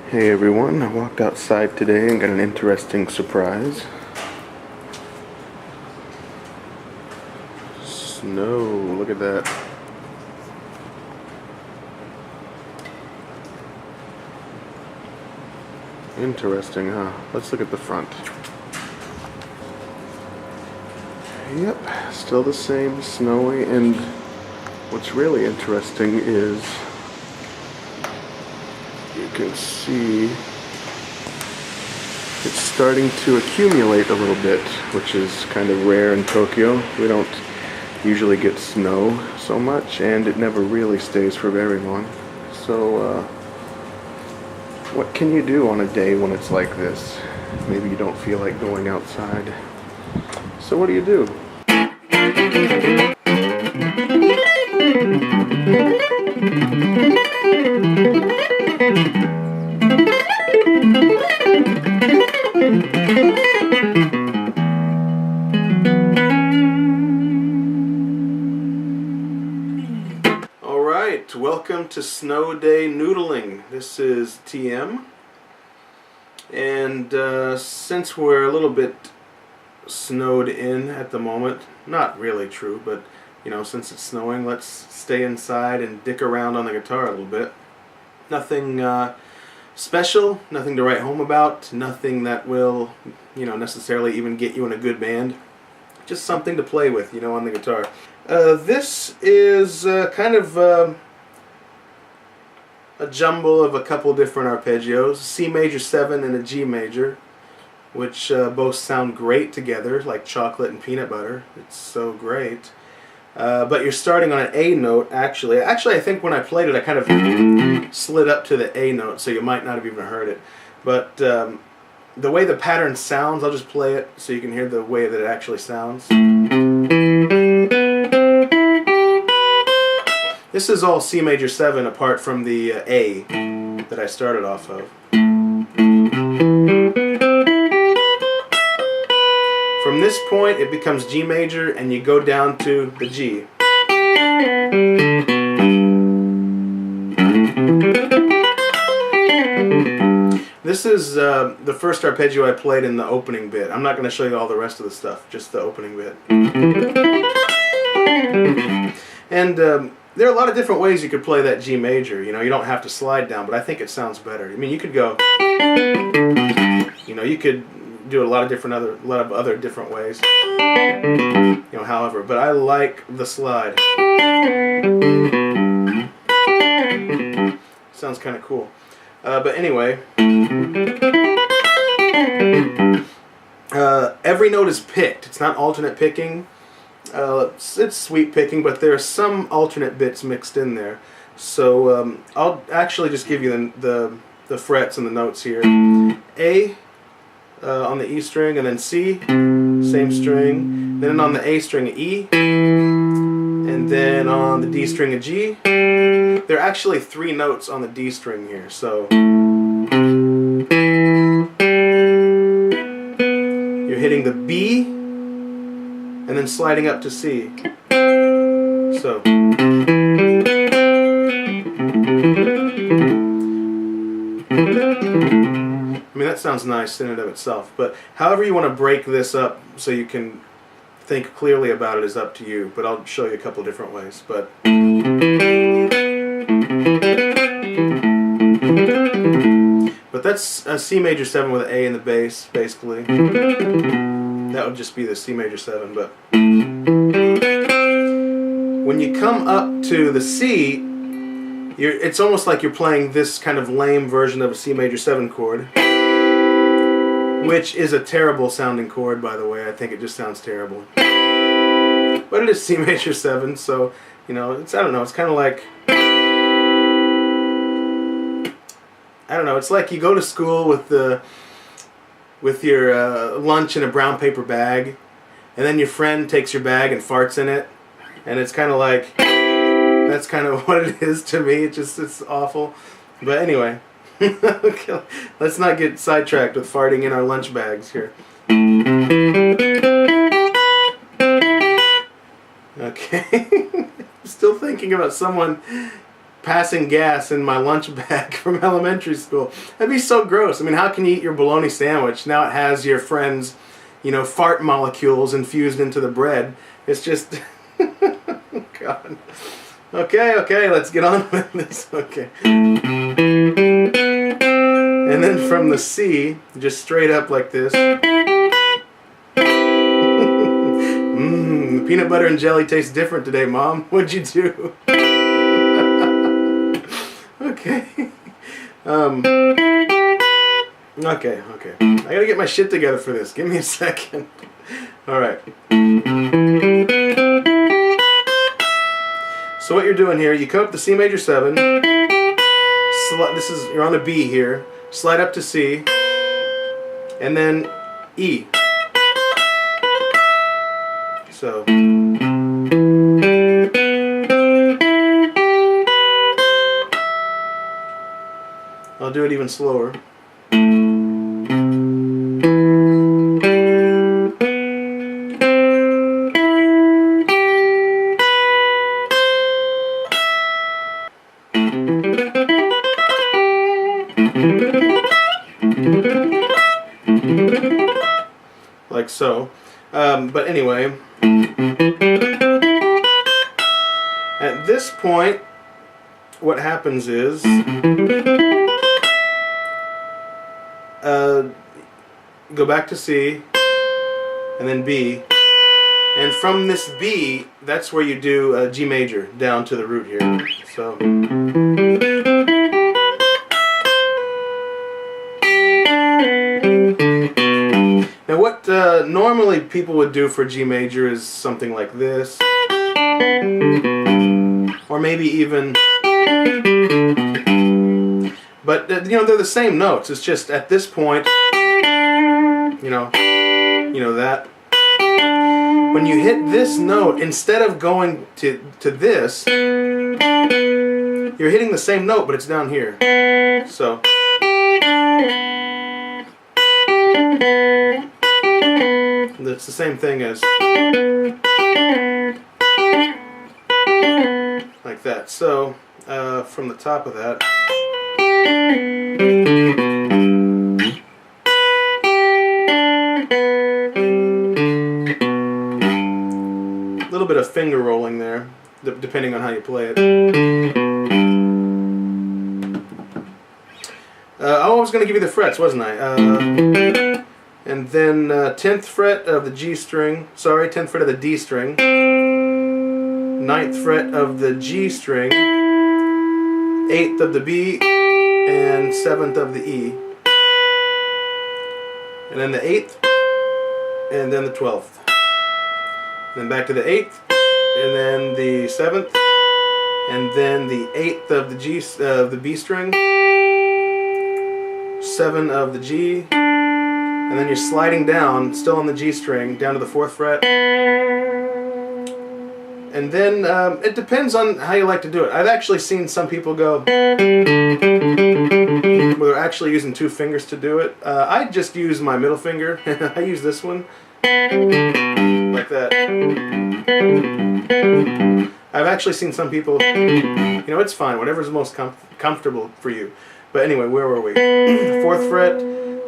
Hey everyone, I walked outside today and got an interesting surprise. Snow, look at that. Interesting, huh? Let's look at the front. Yep, still the same, snowy, and what's really interesting is you can see it's starting to accumulate a little bit, which is kind of rare in Tokyo. We don't usually get snow so much, and it never really stays for very long. So, what can you do on a day when it's like this? Maybe you don't feel like going outside. So what do you do? Alright, welcome to Snow Day Noodling. This is TM. And since we're a little bit snowed in at the moment, not really true, but you know, since it's snowing, let's stay inside and dick around on the guitar a little bit. Nothing special, nothing to write home about, nothing that will, you know, necessarily even get you in a good band. Just something to play with, you know, on the guitar. This is kind of a jumble of a couple different arpeggios, C major 7 and a G major, which both sound great together, like chocolate and peanut butter. It's so great. But you're starting on an A note, actually. Actually, I think when I played it, I kind of slid up to the A note, so you might not have even heard it. But the way the pattern sounds, I'll just play it so you can hear the way that it actually sounds. This is all C major 7 apart from the A that I started off of. From this point it becomes G major and you go down to the G. This is the first arpeggio I played in the opening bit. I'm not going to show you all the rest of the stuff, just the opening bit. And there are a lot of different ways you could play that G major. You know, you don't have to slide down, but I think it sounds better. I mean, you could go, you know, you could do a lot of other different ways. You know, however, but I like the slide. Sounds kind of cool. But anyway, every note is picked. It's not alternate picking. It's sweep picking, but there are some alternate bits mixed in there. So I'll actually just give you the frets and the notes here. A on the E string, and then C, same string. Then on the A string, E, and then on the D string, a G. There are actually 3 notes on the D string here, so you're hitting the B and then sliding up to C. So I mean, that sounds nice in and of itself, but however you want to break this up so you can think clearly about it is up to you, but I'll show you a couple different ways. But that's a C major 7 with an A in the bass, basically. That would just be the C major 7, but when you come up to the C, it's almost like you're playing this kind of lame version of a C major 7 chord, which is a terrible sounding chord, by the way. I think it just sounds terrible. But it is C major 7, so, you know, I don't know, it's kind of like, I don't know, it's like you go to school with your lunch in a brown paper bag, and then your friend takes your bag and farts in it, and it's kind of like, that's kind of what it is to me. It's awful. But anyway, okay, let's not get sidetracked with farting in our lunch bags here. Okay. I'm still thinking about someone passing gas in my lunch bag from elementary school. That'd be so gross. I mean, how can you eat your bologna sandwich? Now it has your friend's, fart molecules infused into the bread. It's just, God. Okay, let's get on with this. Okay. And then from the C, just straight up like this. The peanut butter and jelly tastes different today, Mom. What'd you do? Okay. Okay. I gotta get my shit together for this. Give me a second. Alright. So what you're doing here, you come up to C major 7. You're on a B here. Slide up to C. And then E. So. I'll do it even slower. Like so. But anyway, at this point, what happens is go back to C and then B, and from this B, that's where you do G major down to the root here. So now what normally people would do for G major is something like this, or maybe even, but they're the same notes. It's just at this point, that when you hit this note, instead of going to this, you're hitting the same note, but it's down here. So it's the same thing as like that. So from the top of that, a little bit of finger rolling there, depending on how you play it. I was going to give you the frets, wasn't I? And then 10th fret of the G string, 10th fret of the D string, 9th fret of the G string, 8th of the B, and 7th of the E. And then the 8th, and then the 12th. And then back to the 8th, and then the 7th, and then the 8th of the B string, 7 of the G, and then you're sliding down, still on the G string, down to the 4th fret. And then it depends on how you like to do it. I've actually seen some people go where they're actually using 2 fingers to do it. I just use my middle finger. I use this one. Like that. I've actually seen some people, it's fine, whatever's most comfortable for you. But anyway, where were we? 4th fret,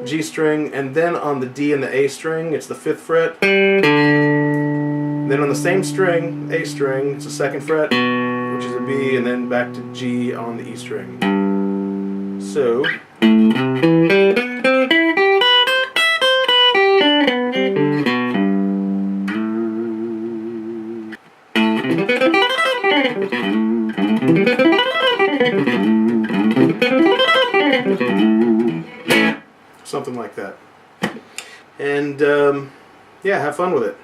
G string, and then on the D and the A string, it's the 5th fret. Then on the same string, A string, it's the 2nd fret, which is a B, and then back to G on the E string. So, something like that. And yeah, have fun with it.